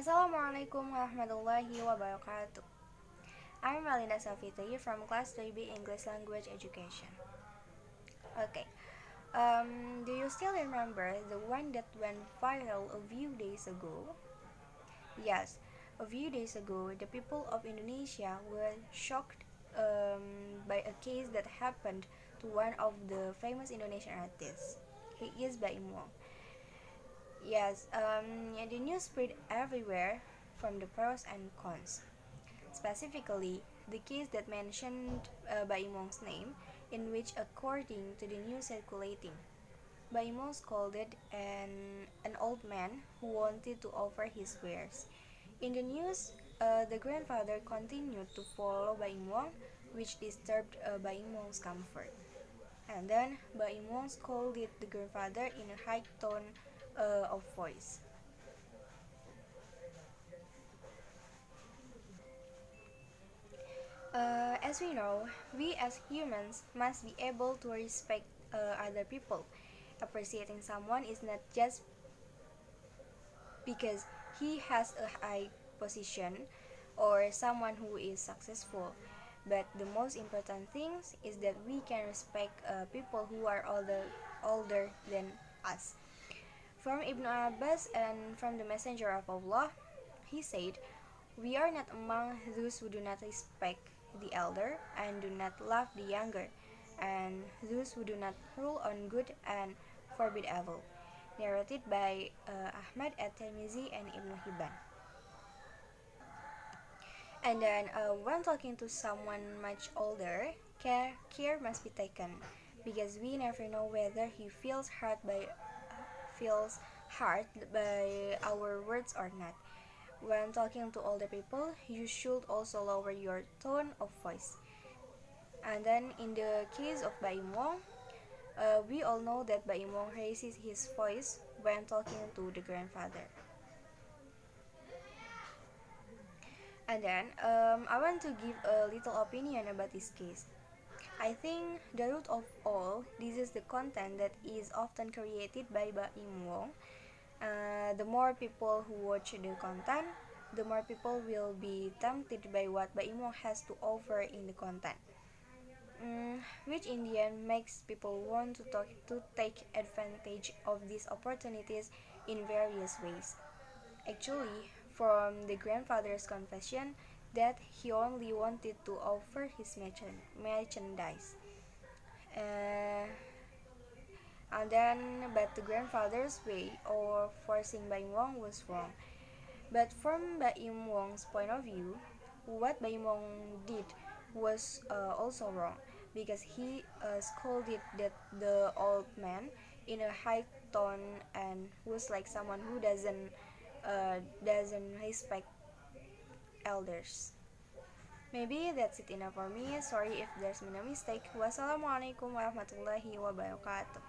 Assalamualaikum warahmatullahi wabarakatuh. I'm Melinda from Class 3B English Language Education. Okay, do you still remember the one that went viral a few days ago? Yes, a few days ago, the people of Indonesia were shocked by a case that happened to one of the famous Indonesian artists. He is Baim Wong. Yes, the news spread everywhere from the pros and cons. Specifically, the case that mentioned Baimong's name, in which, according to the news circulating, Baimong scolded an old man who wanted to offer his wares. In the news, the grandfather continued to follow Baimong, which disturbed Baimong's comfort. And then Baimong scolded the grandfather in a high tone of voice. As we know, we as humans must be able to respect other people. Appreciating someone is not just because he has a high position or someone who is successful, but the most important thing is that we can respect people who are older than us. From Ibn Abbas and from the Messenger of Allah, he said, "We are not among those who do not respect the elder and do not love the younger, and those who do not rule on good and forbid evil." Narrated by Ahmad at-Tirmizi and Ibn Hibban. And then, when talking to someone much older, care must be taken, because we never know whether he feels hurt by our words or not. When talking to older people, you should also lower your tone of voice. And then, in the case of Baim Wong, we all know that Baim Wong raises his voice when talking to the grandfather. And then, I want to give a little opinion about this case. I think the root of all this is the content that is often created by Baim Wong. The more people who watch the content, the more people will be tempted by what Baim Wong has to offer in the content. Which in the end makes people want to take advantage of these opportunities in various ways. Actually, from the grandfather's confession that he only wanted to offer his merchandise. Uh, but the grandfather's way of forcing Baim Wong was wrong. But from Baim Wong's point of view, what Baim Wong did was also wrong, because he scolded the old man in a high tone and was like someone who doesn't respect elders. Maybe that's it enough for me. Sorry if there's been a mistake. Wassalamualaikum warahmatullahi wabarakatuh.